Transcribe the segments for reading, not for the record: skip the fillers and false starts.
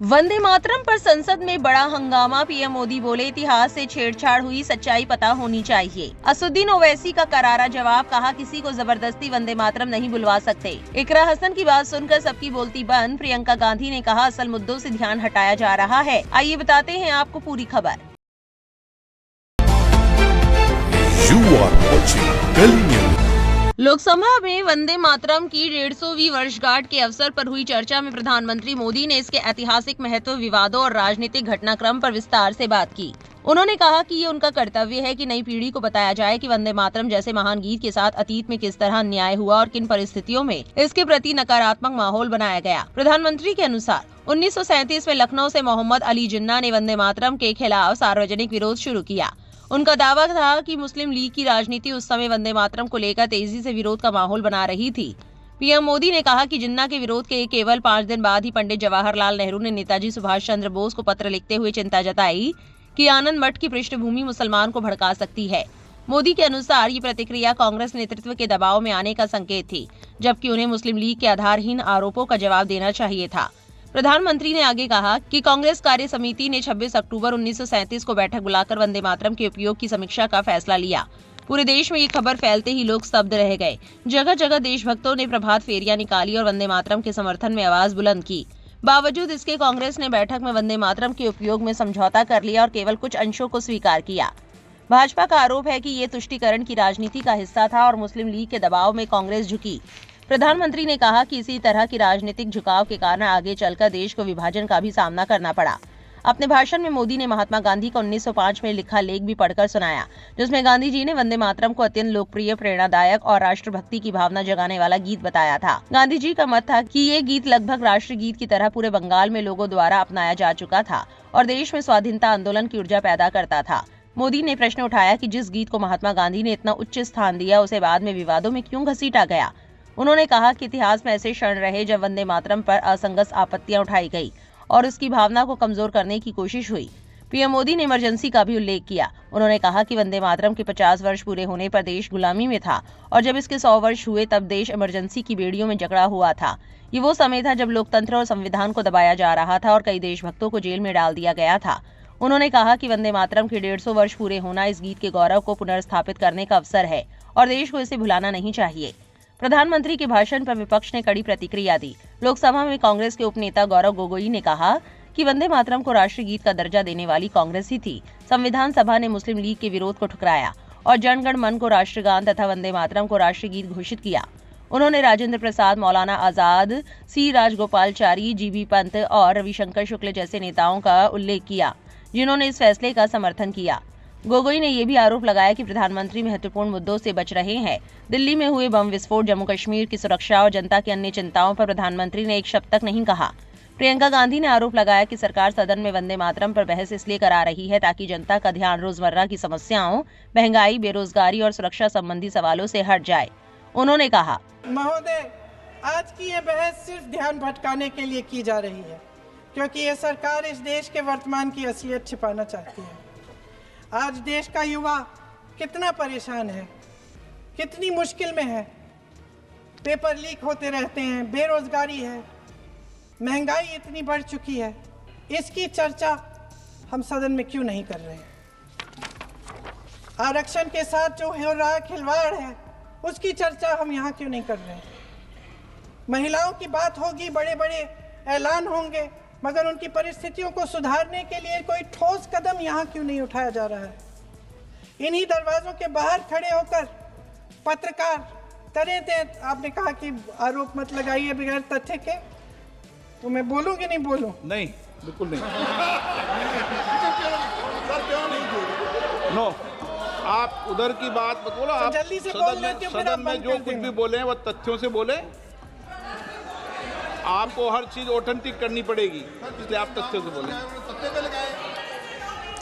वंदे मातरम पर संसद में बड़ा हंगामा। पीएम मोदी बोले, इतिहास से छेड़छाड़ हुई, सच्चाई पता होनी चाहिए। असुद्दीन ओवैसी का करारा जवाब, कहा किसी को जबरदस्ती वंदे मातरम नहीं बुलवा सकते। इकरा हसन की बात सुनकर सबकी बोलती बंद। प्रियंका गांधी ने कहा, असल मुद्दों से ध्यान हटाया जा रहा है। आइए बताते हैं आपको पूरी खबर। लोकसभा में वंदे मातरम की 150वीं वर्षगांठ के अवसर पर हुई चर्चा में प्रधानमंत्री मोदी ने इसके ऐतिहासिक महत्व, विवादों और राजनीतिक घटनाक्रम पर विस्तार से बात की। उन्होंने कहा कि ये उनका कर्तव्य है कि नई पीढ़ी को बताया जाए कि वंदे मातरम जैसे महान गीत के साथ अतीत में किस तरह अन्याय हुआ और किन परिस्थितियों में इसके प्रति नकारात्मक माहौल बनाया गया। प्रधानमंत्री के अनुसार 1937 में लखनऊ से मोहम्मद अली जिन्ना ने वंदे मातरम के खिलाफ सार्वजनिक विरोध शुरू किया। उनका दावा था कि मुस्लिम लीग की राजनीति उस समय वंदे मातरम को लेकर तेजी से विरोध का माहौल बना रही थी। पीएम मोदी ने कहा कि जिन्ना के विरोध के केवल 5 दिन बाद ही पंडित जवाहरलाल नेहरू ने नेताजी सुभाष चंद्र बोस को पत्र लिखते हुए चिंता जताई कि आनंद मठ की पृष्ठभूमि मुसलमान को भड़का सकती है। मोदी के अनुसार ये प्रतिक्रिया कांग्रेस नेतृत्व के दबाव में आने का संकेत थी, जबकि उन्हें मुस्लिम लीग के आधारहीन आरोपों का जवाब देना चाहिए था। प्रधानमंत्री ने आगे कहा कि कांग्रेस कार्य समिति ने 26 अक्टूबर 1937 को बैठक बुलाकर वंदे मातरम के उपयोग की समीक्षा का फैसला लिया। पूरे देश में ये खबर फैलते ही लोग स्तब्ध रह गए। जगह जगह देशभक्तों ने प्रभात फेरियां निकाली और वंदे मातरम के समर्थन में आवाज बुलंद की। बावजूद इसके कांग्रेस ने बैठक में वंदे मातरम के उपयोग में समझौता कर लिया और केवल कुछ अंशों को स्वीकार किया। भाजपा का आरोप है कि ये तुष्टीकरण की राजनीति का हिस्सा था और मुस्लिम लीग के दबाव में कांग्रेस झुकी। प्रधानमंत्री ने कहा कि इसी तरह की राजनीतिक झुकाव के कारण आगे चलकर देश को विभाजन का भी सामना करना पड़ा। अपने भाषण में मोदी ने महात्मा गांधी का 1905 में लिखा लेख भी पढ़कर सुनाया, जिसमें गांधी जी ने वंदे मातरम को अत्यंत लोकप्रिय, प्रेरणादायक और राष्ट्रभक्ति की भावना जगाने वाला गीत बताया था। गांधी जी का मत था कि ये गीत लगभग राष्ट्रीय गीत की तरह पूरे बंगाल में लोगों द्वारा अपनाया जा चुका था और देश में स्वाधीनता आंदोलन की ऊर्जा पैदा करता था। मोदी ने प्रश्न उठाया कि जिस गीत को महात्मा गांधी ने इतना उच्च स्थान दिया, उसे बाद में विवादों में क्यों घसीटा गया। उन्होंने कहा कि इतिहास में ऐसे क्षण रहे जब वंदे मातरम पर असंगत आपत्तियां उठाई गई और उसकी भावना को कमजोर करने की कोशिश हुई। पीएम मोदी ने इमरजेंसी का भी उल्लेख किया। उन्होंने कहा कि वंदे मातरम के 50 वर्ष पूरे होने पर देश गुलामी में था और जब इसके 100 वर्ष हुए तब देश इमरजेंसी की बेड़ियों में जकड़ा हुआ था। ये वो समय था जब लोकतंत्र और संविधान को दबाया जा रहा था और कई देशभक्तों को जेल में डाल दिया गया था। उन्होंने कहा कि वंदे मातरम के 150 वर्ष पूरे होना इस गीत के गौरव को पुनर्स्थापित करने का अवसर है और देश को इसे भुलाना नहीं चाहिए। प्रधानमंत्री के भाषण पर विपक्ष ने कड़ी प्रतिक्रिया दी। लोकसभा में कांग्रेस के उपनेता गौरव गोगोई ने कहा कि वंदे मातरम को राष्ट्रीय गीत का दर्जा देने वाली कांग्रेस ही थी। संविधान सभा ने मुस्लिम लीग के विरोध को ठुकराया और जनगण मन को राष्ट्रगान तथा वंदे मातरम को राष्ट्रीय गीत घोषित किया। उन्होंने राजेंद्र प्रसाद, मौलाना आजाद, सी राजगोपालचारी, जीबी पंत और रविशंकर शुक्ल जैसे नेताओं का उल्लेख किया, जिन्होंने इस फैसले का समर्थन किया। गोगोई ने यह भी आरोप लगाया कि प्रधानमंत्री महत्वपूर्ण मुद्दों से बच रहे हैं। दिल्ली में हुए बम विस्फोट, जम्मू कश्मीर की सुरक्षा और जनता की अन्य चिंताओं पर प्रधानमंत्री ने एक शब्द तक नहीं कहा। प्रियंका गांधी ने आरोप लगाया कि सरकार सदन में वंदे मातरम पर बहस इसलिए करा रही है ताकि जनता का ध्यान रोजमर्रा की समस्याओं, महंगाई, बेरोजगारी और सुरक्षा संबंधी सवालों से हट जाए। उन्होंने कहा, महोदय, आज की ये बहस सिर्फ ध्यान भटकाने के लिए की जा रही है, क्योंकि ये सरकार इस देश के वर्तमान की असलियत छिपाना चाहती है। आज देश का युवा कितना परेशान है, कितनी मुश्किल में है। पेपर लीक होते रहते हैं, बेरोजगारी है, महंगाई इतनी बढ़ चुकी है। इसकी चर्चा हम सदन में क्यों नहीं कर रहे हैं? आरक्षण के साथ जो हो रहा खिलवाड़ है, उसकी चर्चा हम यहाँ क्यों नहीं कर रहे हैं? महिलाओं की बात होगी, बड़े बड़े ऐलान होंगे, मगर उनकी परिस्थितियों को सुधारने के लिए कोई ठोस कदम यहाँ क्यों नहीं उठाया जा रहा है? इन्हीं दरवाजों के बाहर खड़े होकर पत्रकार तरह आपने कहा कि आरोप मत लगाइए बगैर तथ्य के, तो मैं बोलूं कि नहीं बोलूं? नहीं, बिल्कुल नहीं। नो, आप उधर की बात मत बोलो। आप जल्दी से बोल लेते हो, सदन में जो कुछ भी बोले वो तथ्यों से बोले। आपको हर चीज ऑथेंटिक करनी पड़ेगी, इसलिए आप तथ्यों से बोले।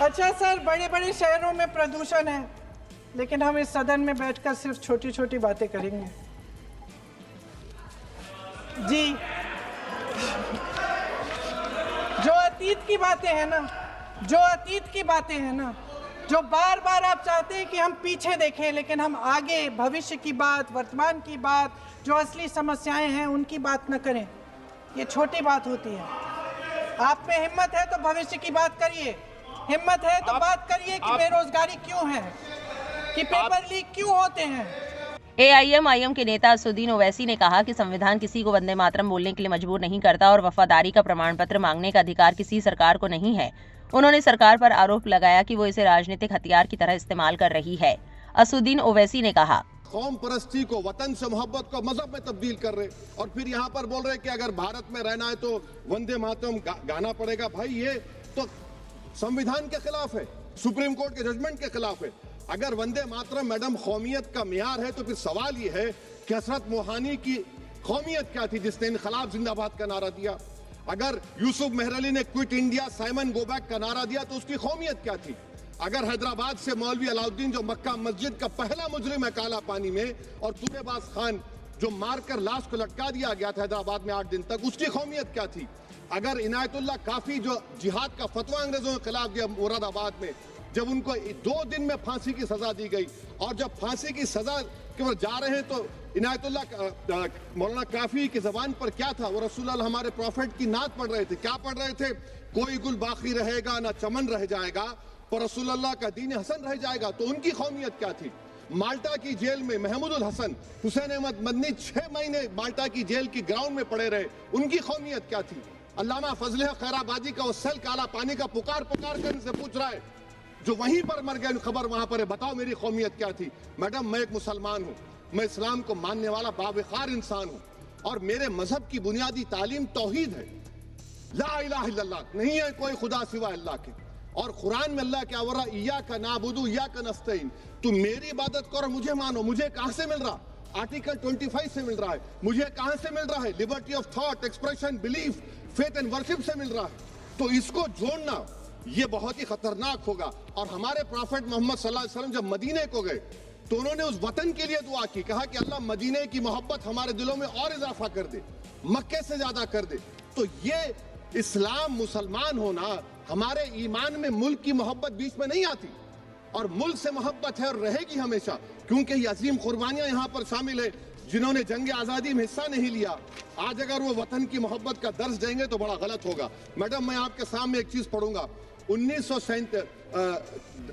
अच्छा सर, बड़े बड़े शहरों में प्रदूषण है, लेकिन हम इस सदन में बैठकर सिर्फ छोटी छोटी बातें करेंगे। जी, जो अतीत की बातें हैं ना, जो बार बार आप चाहते हैं कि हम पीछे देखें, लेकिन हम आगे भविष्य की बात, वर्तमान की बात, जो असली समस्याएं हैं उनकी बात न करें, ये छोटी बात होती है। आप में हिम्मत है तो भविष्य की बात करिए, हिम्मत है तो बात करिए कि बेरोजगारी क्यों है, कि पेपर लीक क्यों होते हैं। AIM के नेता असुद्दीन ओवैसी ने कहा कि संविधान किसी को वंदे मातरम बोलने के लिए मजबूर नहीं करता और वफादारी का प्रमाण पत्र मांगने का अधिकार किसी सरकार को नहीं है। उन्होंने सरकार पर आरोप लगाया कि वो इसे राजनीतिक हथियार की तरह इस्तेमाल कर रही है। असुद्दीन ओवैसी ने कहा, कौम परस्ती को, वतन से मोहब्बत को मजहब में तब्दील कर रहे और फिर यहाँ पर बोल रहे कि अगर भारत में रहना है तो वंदे मातरम गाना पड़ेगा। भाई ये तो संविधान के खिलाफ है, सुप्रीम कोर्ट के जजमेंट के खिलाफ है। अगर वंदे मातरम मैडम कौमियत का मियार है तो फिर सवाल ये है कि हसरत मोहानी की कौमियत क्या थी जिसने इनकलाब जिंदाबाद का नारा दिया? अगर यूसुफ मेहर अली ने quit India Simon go back का नारा दिया तो उसकी कौमियत क्या थी? अगर हैदराबाद से मौलवी अलाउद्दीन जो मक्का मस्जिद का पहला मुजरिम है काला पानी में, और तूरेबाज खान जो मारकर लाश को लटका दिया गया था हैदराबाद में 8 दिन तक, उसकी कौमियत क्या थी? अगर इनायतुल्लाह काफी जो जिहाद का फतवा अंग्रेजों के खिलाफ दिया मुरादाबाद में, जब उनको 2 दिन में फांसी की सजा दी गई और जब फांसी की सजा के बाद जा रहे हैं तो इनायतुल्लाह मौलाना काफी की जबान पर क्या था? वो रसूलुल्लाह हमारे प्रॉफिट की नात पढ़ रहे थे। क्या पढ़ रहे थे? कोई गुल बाकी रहेगा ना चमन रह जाएगा, पर रसूलुल्लाह का दीन हसन रह जाएगा। तो उनकी कौमियत क्या थी? माल्टा की जेल में महमूदुल हसन, हुसैन अहमद मदनी 6 महीने माल्टा की जेल की ग्राउंड में पड़े रहे, उनकी कौमियत क्या थी? अल्लामा फजल खैराबादी का वो सेल काला पानी का पुकार कर से पूछ रहा है, जो वहीं पर मर गए, खबर वहां पर है, बताओ मेरी कौमियत क्या थी? मैडम मैं एक मुसलमान हूं, मैं इस्लाम को मानने वाला बावकार इंसान हूं और मेरे मजहब की बुनियादी तालीम तौहीद है, ला इलाहा इल्लल्लाह, नहीं है कोई खुदा सिवा अल्लाह के। और कुरान में अल्लाह क्या बोल रहा? इय्याका नाबुदु इय्याका नस्तईन, तुम मेरी इबादत करो, मुझे मानो। मुझे कहां से मिल रहा? आर्टिकल 25 से मिल रहा है। मुझे कहां से मिल रहा है? Liberty of thought, expression, belief, faith and worship से मिल रहा है। तो इसको जोड़ना ये बहुत ही खतरनाक होगा। और हमारे प्रॉफेट मोहम्मद सल्लल्लाहु अलैहि वसल्लम जब मदीने को गए तो उन्होंने उस वतन के लिए दुआ की, कहा कि अल्लाह मदीने की मोहब्बत हमारे दिलों में और इजाफा कर दे, मक्के से ज्यादा कर दे। तो ये इस्लाम, मुसलमान होना, हमारे ईमान में मुल्क की मोहब्बत बीच में नहीं आती, और मुल्क से मोहब्बत है और रहेगी हमेशा, क्योंकि ये अजीम कुर्बानियां यहाँ पर शामिल है जिन्होंने जंग आजादी में हिस्सा नहीं लिया। आज अगर वो वतन की मोहब्बत का दर्ज देंगे तो बड़ा गलत होगा। मैडम मैं आपके सामने एक चीज पढ़ूंगा। 1937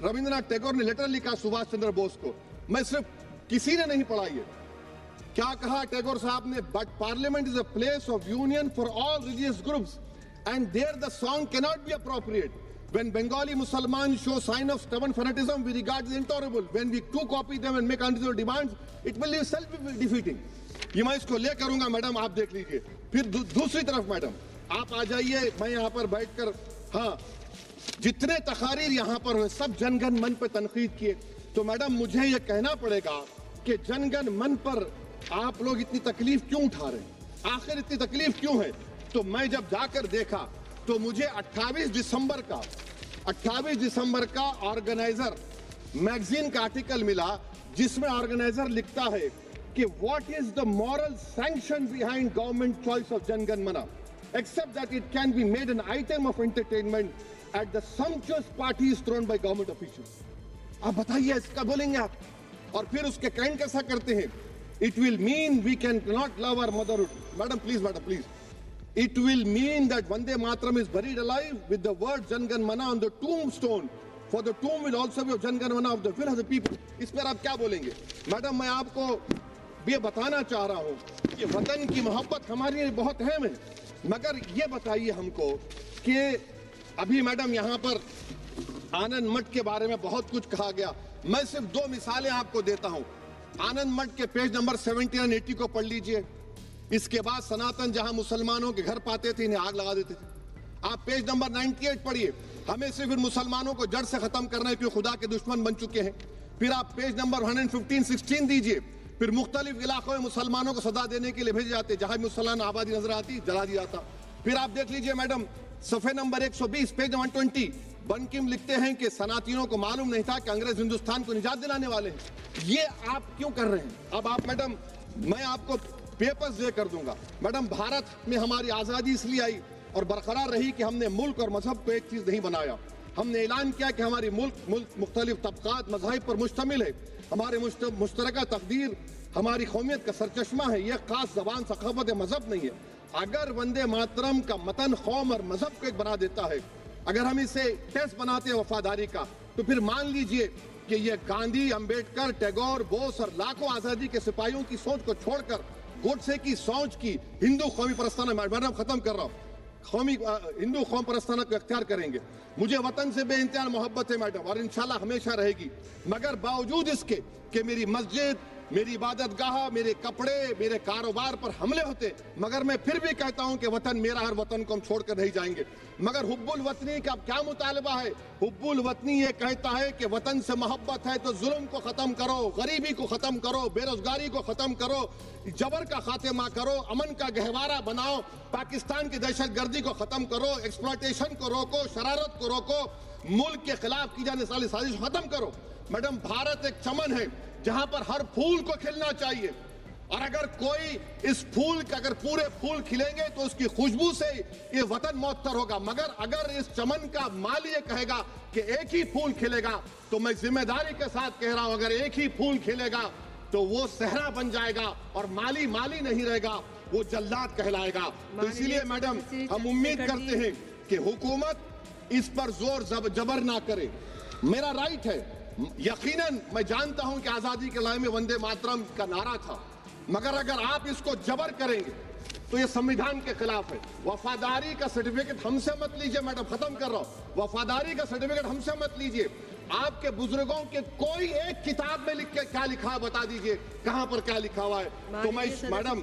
रविंद्रनाथ टैगोर ने लेटर लिखा सुभाष चंद्र बोस को, मैं सिर्फ किसी ने नहीं पढ़ा ये। क्या कहा टैगोर साहब ने? But parliament is a place of union for all religious groups and there the song cannot be appropriate. When Bengali Muslims show sign of stubborn fanatism, we regard it intolerable. When we too copy them and make unreasonable demands, it will be self-defeating. ये मैं इसको ले करूंगा madam, आप देख लीजिए। फिर दूसरी तरफ मैडम आप आ जाइए, मैं यहाँ पर बैठकर, हाँ जितने तकारीर यहाँ पर हुए सब जनगण मन पर तनकीद किए, तो मैडम मुझे ये कहना पड़ेगा कि जनगण मन पर आप लोग इतनी तकलीफ क्यों उठा रहे हैं? आखिर इतनी तकलीफ क्यों है? तो मैं जब जाकर देखा तो मुझे 28 दिसंबर का ऑर्गेनाइजर मैगजीन का आर्टिकल मिला, जिसमें ऑर्गेनाइजर लिखता है कि what is the moral sanction behind government choice of Jana Gana Mana except that it can be made an item of entertainment at the sumptuous parties thrown by government officials। आप बताइए इसका बोलेंगे आप? और फिर उसके काइंड कैसा करते हैं? It will mean we can not love our motherhood. Madam please, it will mean that Vande Mataram is buried alive with the word Jan Gan Mana on the tombstone, for the tomb will also be of Jan Gan Mana of the will of the people। इस पर आप क्या बोलेंगे? Madam मैं आपको ये बताना चाह रहा हूँ कि वतन की मोहब्बत हमारे लिए बहुत अहम है, मगर ये बताइए हमको कि अभी मैडम यहाँ पर आनंद मठ के बारे में बहुत कुछ कहा गया। मैं सिर्फ 2 मिसालें आपको देता हूँ। आनंद मठ के पेज नंबर 70 और 80 को पढ़ लीजिए। इसके बाद सनातन जहां मुसलमानों के घर पाते थे इन्हें आग लगा देते थे। आप पेज नंबर 98 पढ़िए, हमें सिर्फ इन मुसलमानों को जड़ से खत्म करना है क्योंकि खुदा के दुश्मन बन चुके हैं। फिर आप पेज नंबर 115-16 दीजिए, फिर मुख्तलिफ इलाकों में मुसलमानों को सदा देने के लिए भेजे जाते, जहां मुसलमान आबादी नजर आती जला दिया जाता। फिर आप देख लीजिए मैडम सफे नंबर 120 पेज 120, बंकिम लिखते हैं कि सनातियों को मालूम नहीं था कि अंग्रेज हिंदुस्तान को निजात दिलाने वाले हैं। ये आप क्यों कर रहे हैं? अब आप मैडम मैं आपको पेपर्स दे कर दूंगा। मैडम भारत में हमारी आजादी इसलिए आई और बरकरार रही कि हमने मुल्क और मजहब को एक चीज नहीं बनाया। हमने ऐलान किया कि हमारी मुल्क मुख्तलिफ तबकात मज़ाहिब पर मुश्तमिल है, हमारे मुश्तरका तकदीर हमारी कौमियत का सरचश्मा है, यह खास जबान सकाफत मजहब नहीं है। अगर वंदे मातरम का मतन कौम और मजहब को एक बना देता है, अगर हम इसे टेस्ट बनाते हैं वफादारी का, तो फिर मान लीजिए कि ये गांधी, अंबेडकर, टैगोर, बोस और लाखों आजादी के सिपाहियों की सोच को छोड़कर गोडसे की सोच की हिंदू कौमी परस्ताना, मैडम खत्म कर रहा हूं, कौमी हिंदू कौम परस्ताना को इख्तियार करेंगे। मुझे वतन से बेइंतहा मोहब्बत है मैडम, और इंशाल्लाह हमेशा रहेगी, मगर बावजूद इसके कि मेरी मस्जिद, मेरी इबादत गाह, मेरे कपड़े, मेरे कारोबार पर हमले होते, मगर मैं फिर भी कहता हूं कि वतन मेरा, हर वतन को हम छोड़कर नहीं जाएंगे। मगर हुब्बुल वतनी का क्या मुतालबा है? हुब्बुल वतनी ये कहता है कि वतन से मोहब्बत है तो जुल्म को खत्म करो, गरीबी को खत्म करो, बेरोजगारी को खत्म करो, जबर का खात्मा करो, अमन का गहवारा बनाओ, पाकिस्तान की दहशतगर्दी को खत्म करो, एक्सप्लॉयटेशन को रोको, शरारत को रोको, मुल्क के खिलाफ की जाने वाली साजिश खत्म करो। मैडम, भारत एक चमन है जहां पर हर फूल को खिलना चाहिए, और अगर कोई इस फूल के अगर पूरे फूल खिलेंगे तो उसकी खुशबू से ये वतन मौतर होगा, मगर अगर इस चमन का माली ये कहेगा कि एक ही फूल खिलेगा, तो मैं जिम्मेदारी के साथ कह रहा हूं, अगर एक ही फूल खिलेगा तो वो सहरा बन जाएगा और माली माली नहीं रहेगा, वो जल्लाद कहलाएगा। तो इसीलिए मैडम, हम उम्मीद करते हैं कि हुकूमत इस पर जोर जबर ना करे। मेरा राइट है, यकीनन मैं जानता हूं कि आजादी के लड़ाई में वंदे मातरम का नारा था, मगर अगर आप इसको जबर करेंगे तो ये संविधान के खिलाफ है। वफादारी का सर्टिफिकेट हमसे मत लीजिए मैडम, खत्म कर रहा हूं, वफादारी का सर्टिफिकेट हमसे मत लीजिए। आपके बुजुर्गों के कोई एक किताब में लिख के क्या लिखा है बता दीजिए, कहां पर क्या लिखा हुआ है। तो मैं मैडम,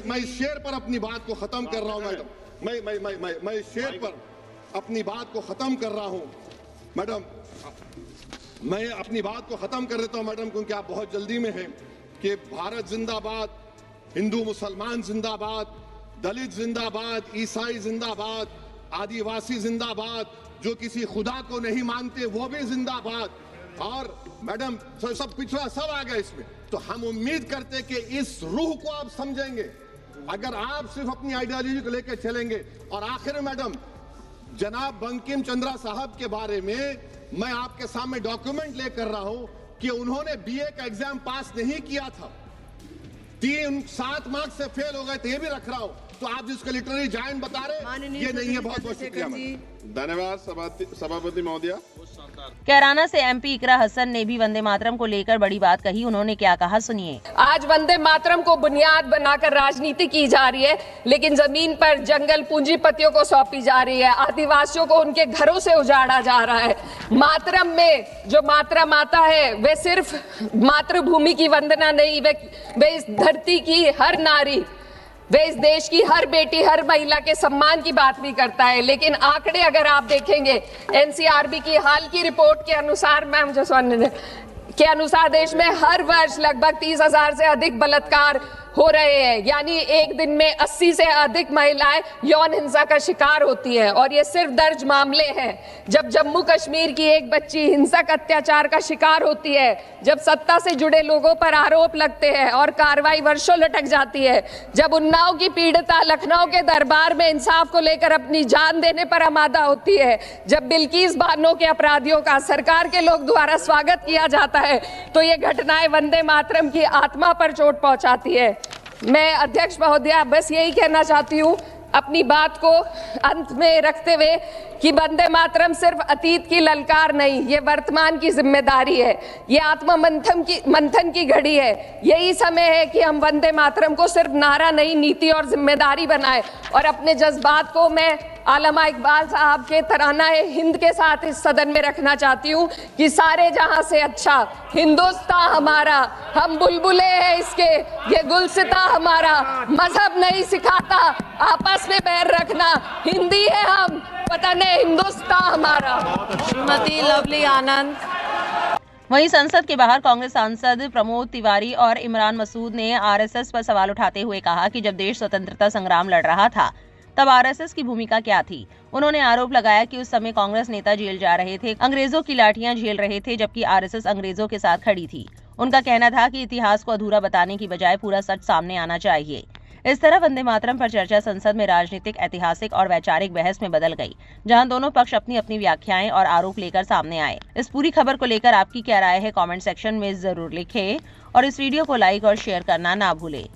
मैं इस शेर पर अपनी बात को खत्म कर रहा हूं मैडम, मैं इस शेर पर अपनी बात को खत्म कर रहा हूं मैडम, मैं अपनी बात को खत्म कर देता हूं मैडम, क्योंकि आप बहुत जल्दी में हैं। कि भारत जिंदाबाद, हिंदू मुसलमान जिंदाबाद, दलित जिंदाबाद, ईसाई जिंदाबाद, आदिवासी जिंदाबाद, जो किसी खुदा को नहीं मानते वो भी जिंदाबाद, और मैडम सब पिछड़ा सब आ गया इसमें। तो हम उम्मीद करते कि इस रूह को आप समझेंगे, अगर आप सिर्फ अपनी आइडियोलॉजी को लेकर चलेंगे। और आखिर में मैडम, जनाब बंकिम चंद्रा साहब के बारे में मैं आपके सामने डॉक्यूमेंट लेकर रहा हूं कि उन्होंने बीए का एग्जाम पास नहीं किया था, 7 मार्क्स से फेल हो गए थे, ये भी रख रहा हूं। तो आप जिसको लिटरेरी जायंट बता रहे ये नहीं है। बहुत बहुत शुक्रिया। धन्यवाद सभापति महोदया। कैराना से एमपी इकरा हसन ने भी वंदे मातरम को लेकर बड़ी बात कही। उन्होंने क्या कहा सुनिए। आज वंदे मातरम को बुनियाद बनाकर राजनीति की जा रही है, लेकिन जमीन पर जंगल पूंजीपतियों को सौंपी जा रही है, आदिवासियों को उनके घरों से उजाड़ा जा रहा है। मातरम में जो मातरा माता है वे सिर्फ मातृभूमि की वंदना नहीं, वे इस धरती की हर नारी, वे इस देश की हर बेटी, हर महिला के सम्मान की बात भी करता है। लेकिन आंकड़े अगर आप देखेंगे, एनसीआरबी की हाल की रिपोर्ट के अनुसार, मैम जसवंत के अनुसार देश में हर वर्ष लगभग 30,000 से अधिक बलात्कार हो रहे हैं, यानी एक दिन में 80 से अधिक महिलाएं यौन हिंसा का शिकार होती हैं। और ये सिर्फ दर्ज मामले हैं। जब जम्मू कश्मीर की एक बच्ची हिंसक अत्याचार का शिकार होती है, जब सत्ता से जुड़े लोगों पर आरोप लगते हैं और कार्रवाई वर्षों लटक जाती है, जब उन्नाव की पीड़िता लखनऊ के दरबार में इंसाफ को लेकर अपनी जान देने पर आमादा होती है, जब बिल्किस बानो के अपराधियों का सरकार के लोग द्वारा स्वागत किया जाता है, तो ये घटनाएं वंदे मातरम की आत्मा पर चोट पहुंचाती है। मैं अध्यक्ष महोदया बस यही कहना चाहती हूँ अपनी बात को अंत में रखते हुए कि वंदे मातरम सिर्फ अतीत की ललकार नहीं, ये वर्तमान की जिम्मेदारी है, ये आत्म मंथन की घड़ी है। यही समय है कि हम वंदे मातरम को सिर्फ नारा नहीं, नीति और जिम्मेदारी बनाए। और अपने जज्बात को मैं आलमा इकबाल साहब के तराना हिंद के साथ इस सदन में रखना चाहती हूँ कि सारे जहां से अच्छा हिंदुस्तान हमारा, हम बुलबुले हैं इसके, ये गुलसिता हमारा, मजहब नहीं सिखाता आपस में बैर रखना, हिंदी है हम, पता नहीं हिंदुस्तान हमारा। श्रीमती लवली आनंद। वहीं संसद के बाहर कांग्रेस सांसद प्रमोद तिवारी और इमरान मसूद ने आरएसएस पर सवाल उठाते हुए कहा कि जब देश स्वतंत्रता संग्राम लड़ रहा था तब आरएसएस की भूमिका क्या थी। उन्होंने आरोप लगाया कि उस समय कांग्रेस नेता जेल जा रहे थे, अंग्रेजों की लाठियां झेल रहे थे, जबकि आरएसएस अंग्रेजों के साथ खड़ी थी। उनका कहना था कि इतिहास को अधूरा बताने की बजाय पूरा सच सामने आना चाहिए। इस तरह वंदे मातरम पर चर्चा संसद में राजनीतिक, ऐतिहासिक और वैचारिक बहस में बदल गई, जहां दोनों पक्ष अपनी अपनी व्याख्याएं और आरोप लेकर सामने आए। इस पूरी खबर को लेकर आपकी क्या राय है, कमेंट सेक्शन में जरूर लिखें और इस वीडियो को लाइक और शेयर करना ना भूलें।